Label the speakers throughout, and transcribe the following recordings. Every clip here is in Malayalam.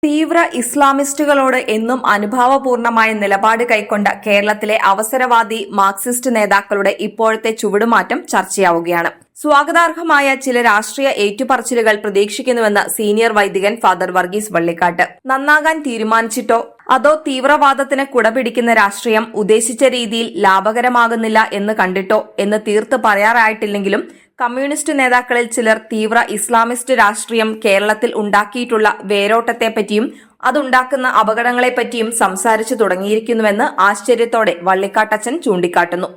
Speaker 1: തീവ്ര ഇസ്ലാമിസ്റ്റുകളോട് എന്നും അനുഭാവപൂർണമായ നിലപാട് കൈക്കൊണ്ട കേരളത്തിലെ അവസരവാദി മാർക്സിസ്റ്റ് നേതാക്കളുടെ ഇപ്പോഴത്തെ ചുവടുമാറ്റം ചർച്ചയാവുകയാണ്. സ്വാഗതാർഹമായ ചില രാഷ്ട്രീയ ഏറ്റുപറച്ചിലുകൾ പ്രതീക്ഷിക്കുന്നുവെന്ന് സീനിയർ വൈദികൻ ഫാദർ വർഗീസ് വള്ളിക്കാട്ട്. നന്നാകാൻ തീരുമാനിച്ചിട്ടോ അതോ തീവ്രവാദത്തിന് കുടപിടിക്കുന്ന രാഷ്ട്രീയം ഉദ്ദേശിച്ച രീതിയിൽ ലാഭകരമാകുന്നില്ല എന്ന് കണ്ടിട്ടോ എന്ന് തീർത്ത് പറയാറായിട്ടില്ലെങ്കിലും കമ്മ്യൂണിസ്റ്റ് നേതാക്കളിൽ ചിലർ തീവ്ര ഇസ്ലാമിസ്റ്റ് രാഷ്ട്രീയം കേരളത്തിൽ ഉണ്ടാക്കിയിട്ടുള്ള വേരോട്ടത്തെപ്പറ്റിയും അതുണ്ടാക്കുന്ന അപകടങ്ങളെപ്പറ്റിയും സംസാരിച്ചു തുടങ്ങിയിരിക്കുന്നുവെന്ന് ആശ്ചര്യത്തോടെ വള്ളിക്കാട്ടച്ചൻ ചൂണ്ടിക്കാട്ടുന്നു.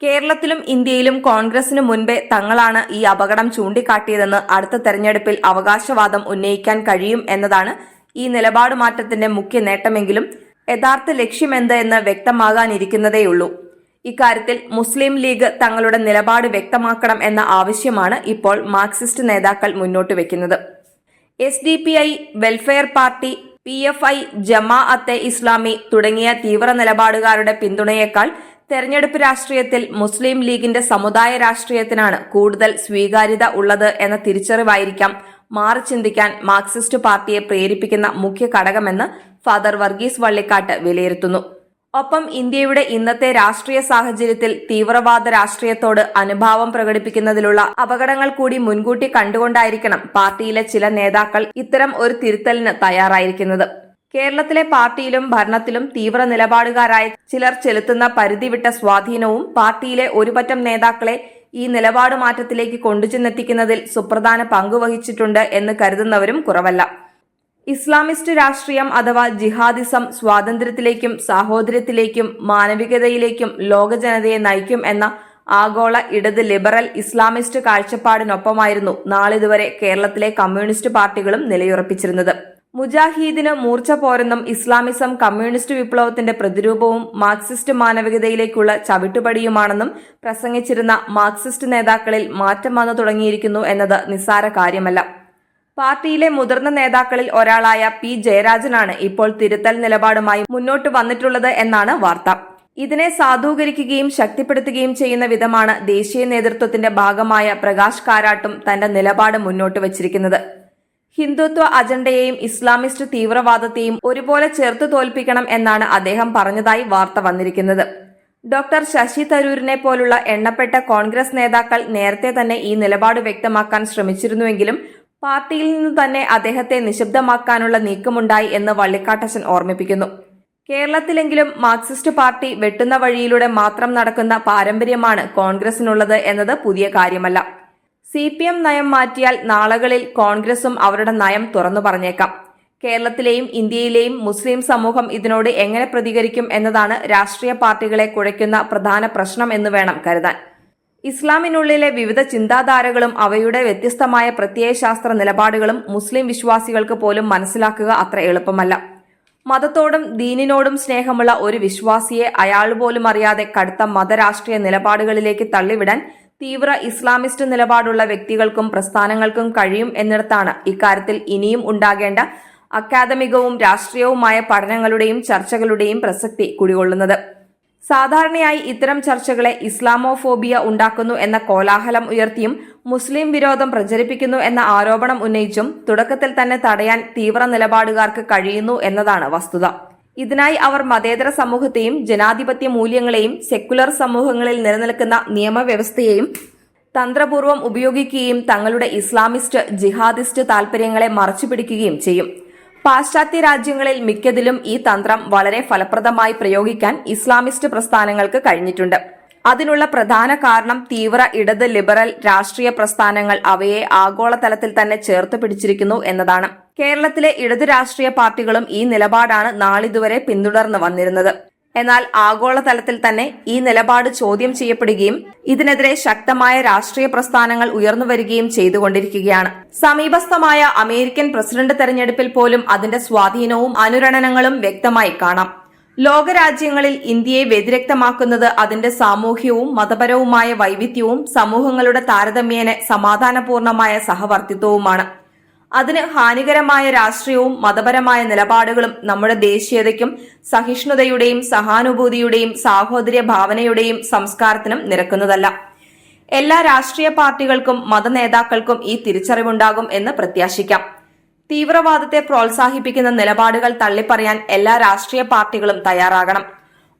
Speaker 1: കേരളത്തിലും ഇന്ത്യയിലും കോൺഗ്രസിനു മുൻപേ തങ്ങളാണ് ഈ അപകടം ചൂണ്ടിക്കാട്ടിയതെന്ന് അടുത്ത തെരഞ്ഞെടുപ്പിൽ അവകാശവാദം ഉന്നയിക്കാൻ കഴിയും എന്നതാണ് ഈ നിലപാട് മാറ്റത്തിന്റെ മുഖ്യ നേട്ടമെങ്കിലും യഥാർത്ഥ ലക്ഷ്യമെന്ത് എന്ന് വ്യക്തമാകാനിരിക്കുന്നതേയുള്ളൂ. ഇക്കാര്യത്തിൽ മുസ്ലിം ലീഗ് തങ്ങളുടെ നിലപാട് വ്യക്തമാക്കണം എന്ന ആവശ്യമാണ് ഇപ്പോൾ മാർക്സിസ്റ്റ് നേതാക്കൾ മുന്നോട്ട് വെക്കുന്നത്. SDPI, welfare party, PFI, Jamaat-e Islami തുടങ്ങിയ തീവ്ര നിലപാടുകാരുടെ പിന്തുണയേക്കാൾ തെരഞ്ഞെടുപ്പ് രാഷ്ട്രീയത്തിൽ മുസ്ലിം ലീഗിന്റെ സമുദായ രാഷ്ട്രീയത്തിനാണ് കൂടുതൽ സ്വീകാര്യത ഉള്ളത് എന്ന തിരിച്ചറിവായിരിക്കാം മാറി ചിന്തിക്കാൻ മാർക്സിസ്റ്റ് പാർട്ടിയെ പ്രേരിപ്പിക്കുന്ന മുഖ്യ ഘടകമെന്ന് ഫാദർ വർഗീസ് വള്ളിക്കാട്ട് വിലയിരുത്തുന്നു. ഒപ്പം ഇന്ത്യയുടെ ഇന്നത്തെ രാഷ്ട്രീയ സാഹചര്യത്തിൽ തീവ്രവാദ രാഷ്ട്രീയത്തോട് അനുഭാവം പ്രകടിപ്പിക്കുന്നതിലുള്ള അപകടങ്ങൾ കൂടി മുൻകൂട്ടി കണ്ടുകൊണ്ടായിരിക്കണം പാർട്ടിയിലെ ചില നേതാക്കൾ ഇത്തരം ഒരു തിരുത്തലിന് തയ്യാറായിരിക്കുന്നത്. കേരളത്തിലെ പാർട്ടിയിലും ഭരണത്തിലും തീവ്ര നിലപാടുകാരായ ചിലർ ചെലുത്തുന്ന പരിധിവിട്ട സ്വാധീനവും പാർട്ടിയിലെ ഒരുപറ്റം നേതാക്കളെ ഈ നിലപാട് മാറ്റത്തിലേക്ക് കൊണ്ടുചെന്നെത്തിക്കുന്നതിൽ സുപ്രധാന പങ്കുവഹിച്ചിട്ടുണ്ട് എന്ന് കരുതുന്നവരും കുറവല്ല. ഇസ്ലാമിസ്റ്റ് രാഷ്ട്രീയം അഥവാ ജിഹാദിസം സ്വാതന്ത്ര്യത്തിലേക്കും സാഹോദര്യത്തിലേക്കും മാനവികതയിലേക്കും ലോക ജനതയെ നയിക്കും എന്ന ആഗോള ഇടത് ലിബറൽ ഇസ്ലാമിസ്റ്റ് കാഴ്ചപ്പാടിനൊപ്പമായിരുന്നു നാളിതുവരെ കേരളത്തിലെ കമ്മ്യൂണിസ്റ്റ് പാർട്ടികളും നിലയുറപ്പിച്ചിരുന്നത്. മുജാഹിദിന് മൂർച്ച പോരെന്നും ഇസ്ലാമിസം കമ്മ്യൂണിസ്റ്റ് വിപ്ലവത്തിന്റെ പ്രതിരൂപവും മാർക്സിസ്റ്റ് മാനവികതയിലേക്കുള്ള ചവിട്ടുപടിയുമാണെന്നും പ്രസംഗിച്ചിരുന്ന മാർക്സിസ്റ്റ് നേതാക്കളിൽ മാറ്റം വന്നു തുടങ്ങിയിരിക്കുന്നു എന്നത് നിസ്സാര കാര്യമല്ല. പാർട്ടിയിലെ മുതിർന്ന നേതാക്കളിൽ ഒരാളായ P. ജയരാജനാണ് ഇപ്പോൾ തിരുത്തൽ നിലപാടുമായി മുന്നോട്ട് വന്നിട്ടുള്ളത് എന്നാണ് വാർത്ത. ഇതിനെ സാധൂകരിക്കുകയും ശക്തിപ്പെടുത്തുകയും ചെയ്യുന്ന വിധമാണ് ദേശീയ നേതൃത്വത്തിന്റെ ഭാഗമായ പ്രകാശ് കാരാട്ടും തന്റെ നിലപാട് മുന്നോട്ട് വച്ചിരിക്കുന്നത്. ഹിന്ദുത്വ അജണ്ടയെയും ഇസ്ലാമിസ്റ്റ് തീവ്രവാദത്തെയും ഒരുപോലെ ചേർത്ത് തോൽപ്പിക്കണം എന്നാണ് അദ്ദേഹം പറഞ്ഞതായി വാർത്ത വന്നിരിക്കുന്നത്. ഡോക്ടർ ശശി തരൂരിനെ പോലുള്ള എണ്ണപ്പെട്ട കോൺഗ്രസ് നേതാക്കൾ നേരത്തെ തന്നെ ഈ നിലപാട് വ്യക്തമാക്കാൻ ശ്രമിച്ചിരുന്നുവെങ്കിലും പാർട്ടിയിൽ നിന്ന് തന്നെ അദ്ദേഹത്തെ നിശബ്ദമാക്കാനുള്ള നീക്കമുണ്ടായി എന്ന് വള്ളിക്കാട്ടച്ചൻ ഓർമ്മിപ്പിക്കുന്നു. കേരളത്തിലെങ്കിലും മാർക്സിസ്റ്റ് പാർട്ടി വെട്ടുന്ന വഴിയിലൂടെ മാത്രം നടക്കുന്ന പാരമ്പര്യമാണ് കോൺഗ്രസിനുള്ളത് എന്നത് പുതിയ കാര്യമല്ല. CPM നയം മാറ്റിയാൽ നാളുകളിൽ കോൺഗ്രസും അവരുടെ നയം തുറന്നു പറഞ്ഞേക്കാം. കേരളത്തിലെയും ഇന്ത്യയിലെയും മുസ്ലിം സമൂഹം ഇതിനോട് എങ്ങനെ പ്രതികരിക്കും എന്നതാണ് രാഷ്ട്രീയ പാർട്ടികളെ കുഴയ്ക്കുന്ന പ്രധാന പ്രശ്നം എന്ന് വേണം കരുതാൻ. ഇസ്ലാമിനുള്ളിലെ വിവിധ ചിന്താധാരകളും അവയുടെ വ്യത്യസ്തമായ പ്രത്യയശാസ്ത്ര നിലപാടുകളും മുസ്ലിം വിശ്വാസികൾക്ക് പോലും മനസ്സിലാക്കുക അത്ര എളുപ്പമല്ല. മതത്തോടും ദീനിനോടും സ്നേഹമുള്ള ഒരു വിശ്വാസിയെ അയാൾ പോലും അറിയാതെ കടുത്ത മതരാഷ്ട്രീയ നിലപാടുകളിലേക്ക് തള്ളിവിടാൻ തീവ്ര ഇസ്ലാമിസ്റ്റ് നിലപാടുള്ള വ്യക്തികൾക്കും പ്രസ്ഥാനങ്ങൾക്കും കഴിയും എന്നിടത്താണ് ഇക്കാര്യത്തിൽ ഇനിയും ഉണ്ടാകേണ്ട അക്കാദമികവും രാഷ്ട്രീയവുമായ പഠനങ്ങളുടെയും ചർച്ചകളുടെയും പ്രസക്തി കുടികൊള്ളുന്നത്. സാധാരണയായി ഇത്തരം ചർച്ചകളെ ഇസ്ലാമോഫോബിയ ഉണ്ടാക്കുന്നു എന്ന കോലാഹലം ഉയർത്തിയും മുസ്ലിം വിരോധം പ്രചരിപ്പിക്കുന്നു എന്ന ആരോപണം ഉന്നയിച്ചും തുടക്കത്തിൽ തന്നെ തടയാൻ തീവ്ര നിലപാടുകാർക്ക് കഴിയുന്നു എന്നതാണ് വസ്തുത. ഇതിനായി അവർ മതേതര സമൂഹത്തെയും ജനാധിപത്യ മൂല്യങ്ങളെയും സെക്കുലർ സമൂഹങ്ങളിൽ നിലനിൽക്കുന്ന നിയമവ്യവസ്ഥയെയും തന്ത്രപൂർവ്വം ഉപയോഗിക്കുകയും തങ്ങളുടെ ഇസ്ലാമിസ്റ്റ് ജിഹാദിസ്റ്റ് താൽപര്യങ്ങളെ മറച്ചുപിടിക്കുകയും ചെയ്യും. പാശ്ചാത്യ രാജ്യങ്ങളിൽ മിക്കതിലും ഈ തന്ത്രം വളരെ ഫലപ്രദമായി പ്രയോഗിക്കാൻ ഇസ്ലാമിസ്റ്റ് പ്രസ്ഥാനങ്ങൾക്ക് കഴിഞ്ഞിട്ടുണ്ട്. അതിനുള്ള പ്രധാന കാരണം തീവ്ര ഇടത് ലിബറൽ രാഷ്ട്രീയ പ്രസ്ഥാനങ്ങൾ അവയെ ആഗോളതലത്തിൽ തന്നെ ചേർത്ത് പിടിച്ചിരിക്കുന്നു എന്നതാണ്. കേരളത്തിലെ ഇടത് രാഷ്ട്രീയ പാർട്ടികളും ഈ നിലപാടാണ് നാളിതുവരെ പിന്തുടർന്നു വന്നിരുന്നത്. എന്നാൽ ആഗോളതലത്തിൽ തന്നെ ഈ നിലപാട് ചോദ്യം ചെയ്യപ്പെടുകയും ഇതിനെതിരെ ശക്തമായ രാഷ്ട്രീയ പ്രസ്ഥാനങ്ങൾ ഉയർന്നുവരികയും ചെയ്തുകൊണ്ടിരിക്കുകയാണ്. സമീപസ്ഥമായ അമേരിക്കൻ പ്രസിഡന്റ് തെരഞ്ഞെടുപ്പിൽ പോലും അതിന്റെ സ്വാധീനവും അനുരണനങ്ങളും വ്യക്തമായി കാണാം. ലോകരാജ്യങ്ങളിൽ ഇന്ത്യയെ വ്യതിരക്തമാക്കുന്നത് അതിന്റെ സാമൂഹ്യവും മതപരവുമായ വൈവിധ്യവും സമൂഹങ്ങളുടെ താരതമ്യേന സമാധാനപൂർണമായ സഹവർത്തിത്വവുമാണ്. അതിന് ഹാനികരമായ രാഷ്ട്രീയവും മതപരമായ നിലപാടുകളും നമ്മുടെ ദേശീയതയ്ക്കും സഹിഷ്ണുതയുടെയും സഹാനുഭൂതിയുടെയും സാഹോദര്യ ഭാവനയുടെയും സംസ്കാരത്തിനും നിരക്കുന്നതല്ല. എല്ലാ രാഷ്ട്രീയ പാർട്ടികൾക്കും മതനേതാക്കൾക്കും ഈ തിരിച്ചറിവുണ്ടാകും എന്ന് പ്രത്യാശിക്കാം. തീവ്രവാദത്തെ പ്രോത്സാഹിപ്പിക്കുന്ന നിലപാടുകൾ തള്ളിപ്പറയാൻ എല്ലാ രാഷ്ട്രീയ പാർട്ടികളും തയ്യാറാകണം.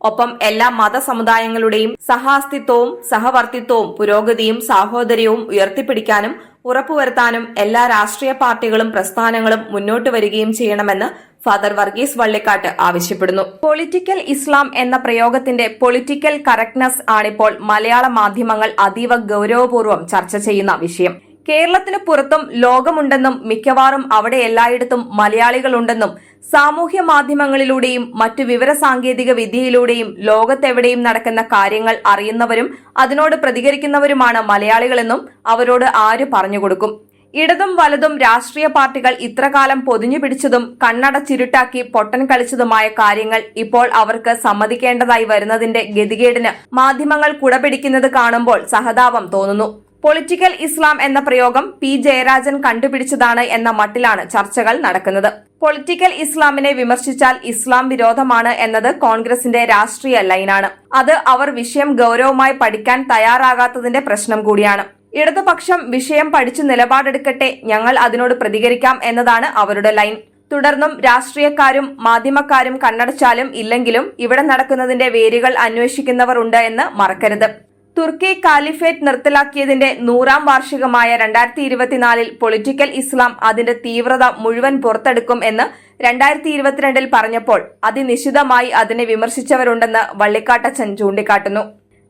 Speaker 1: ഒപ്പം എല്ലാ മതസമുദായങ്ങളുടെയും സഹാസ്തിത്വവും സഹവർത്തിത്വവും പുരോഗതിയും സാഹോദര്യവും ഉയർത്തിപ്പിടിക്കാനും ഉറപ്പുവരുത്താനും എല്ലാ രാഷ്ട്രീയ പാർട്ടികളും പ്രസ്ഥാനങ്ങളും മുന്നോട്ട് വരികയും ചെയ്യണമെന്ന് ഫാദർ വർഗീസ് വള്ളിക്കാട്ട് ആവശ്യപ്പെടുന്നു. പൊളിറ്റിക്കൽ ഇസ്ലാം എന്ന പ്രയോഗത്തിന്റെ പൊളിറ്റിക്കൽ കറക്റ്റ്നസ് ആണിപ്പോൾ മലയാള മാധ്യമങ്ങൾ അതീവ ഗൌരവപൂർവ്വം ചർച്ച ചെയ്യുന്ന വിഷയം. കേരളത്തിന് പുറത്തും ലോകമുണ്ടെന്നും മിക്കവാറും അവിടെ എല്ലായിടത്തും മലയാളികളുണ്ടെന്നും സാമൂഹ്യ മാധ്യമങ്ങളിലൂടെയും മറ്റു വിവരസാങ്കേതിക വിദ്യയിലൂടെയും ലോകത്തെവിടെയും നടക്കുന്ന കാര്യങ്ങൾ അറിയുന്നവരും അതിനോട് പ്രതികരിക്കുന്നവരുമാണ് മലയാളികളെന്നും അവരോട് ആര് പറഞ്ഞുകൊടുക്കും? ഇടതും വലതും രാഷ്ട്രീയ പാർട്ടികൾ ഇത്രകാലം പൊതിഞ്ഞു പിടിച്ചതും കണ്ണടച്ചിരുട്ടാക്കി പൊട്ടൻ കളിച്ചതുമായ കാര്യങ്ങൾ ഇപ്പോൾ അവർക്ക് സമ്മതിക്കേണ്ടതായി വരുന്നതിന്റെ ഗതികേടിന് മാധ്യമങ്ങൾ കുടപിടിക്കുന്നത് കാണുമ്പോൾ സഹതാപം തോന്നുന്നു. പൊളിറ്റിക്കൽ ഇസ്ലാം എന്ന പ്രയോഗം പി ജയരാജൻ കണ്ടുപിടിച്ചതാണ് എന്ന മട്ടിലാണ് ചർച്ചകൾ നടക്കുന്നത്. പൊളിറ്റിക്കൽ ഇസ്ലാമിനെ വിമർശിച്ചാൽ ഇസ്ലാം വിരോധമാണ് എന്നത് കോൺഗ്രസിന്റെ രാഷ്ട്രീയ ലൈനാണ്. അത് അവർ വിഷയം ഗൌരവമായി പഠിക്കാൻ തയ്യാറാകാത്തതിന്റെ പ്രശ്നം കൂടിയാണ്. ഇടതുപക്ഷം വിഷയം പഠിച്ചു നിലപാടെടുക്കട്ടെ, ഞങ്ങൾ അതിനോട് പ്രതികരിക്കാം എന്നതാണ് അവരുടെ ലൈൻ. തുടർന്നും രാഷ്ട്രീയക്കാരും മാധ്യമക്കാരും കണ്ണടച്ചാലും ഇല്ലെങ്കിലും ഇവിടെ നടക്കുന്നതിന്റെ വേരുകൾ അന്വേഷിക്കുന്നവർ ഉണ്ട് എന്ന് മറക്കരുത്. തുർക്കി കാലിഫേറ്റ് നിർത്തലാക്കിയതിന്റെ 100ാം വാർഷികമായ 2024 പൊളിറ്റിക്കൽ ഇസ്ലാം അതിന്റെ തീവ്രത മുഴുവൻ പുറത്തെടുക്കും എന്ന് 2022 പറഞ്ഞപ്പോൾ അതിനിശിതമായി അതിനെ വിമർശിച്ചവരുണ്ടെന്ന് വള്ളിക്കാട്ടച്ചൻ ചൂണ്ടിക്കാട്ടുന്നു.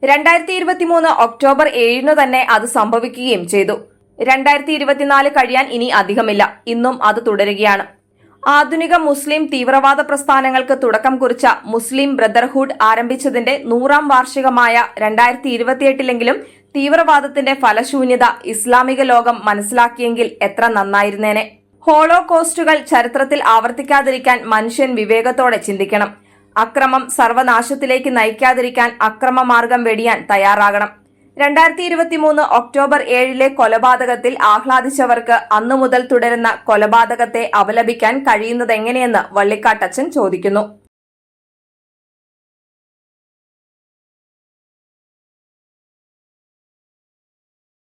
Speaker 1: 2023 ഒക്ടോബർ 7 തന്നെ അത് സംഭവിക്കുകയും ചെയ്തു. 2024 കഴിയാൻ ഇനി അധികമില്ല. ഇന്നും അത് തുടരുകയാണ്. ആധുനിക മുസ്ലിം തീവ്രവാദ പ്രസ്ഥാനങ്ങൾക്ക് തുടക്കം കുറിച്ച മുസ്ലിം ബ്രദർഹുഡ് ആരംഭിച്ചതിന്റെ 100ാം വാർഷികമായ 2028 തീവ്രവാദത്തിന്റെ ഫലശൂന്യത ഇസ്ലാമിക ലോകം മനസ്സിലാക്കിയെങ്കിൽ എത്ര നന്നായിരുന്നേനെ. ഹോളോകോസ്റ്റുകൾ ചരിത്രത്തിൽ ആവർത്തിക്കാതിരിക്കാൻ മനുഷ്യൻ വിവേകത്തോടെ ചിന്തിക്കണം. അക്രമം സർവനാശത്തിലേക്ക് നയിക്കാതിരിക്കാൻ അക്രമമാർഗം വെടിയാൻ തയ്യാറാകണം. 2023 ഒക്ടോബർ 7 കൊലപാതകത്തിൽ ആഹ്ലാദിച്ചവർക്ക് അന്നു മുതൽ തുടരുന്ന കൊലപാതകത്തെ അപലപിക്കാൻ കഴിയുന്നതെങ്ങനെയെന്ന് വള്ളിക്കാട്ടച്ചൻ ചോദിക്കുന്നു.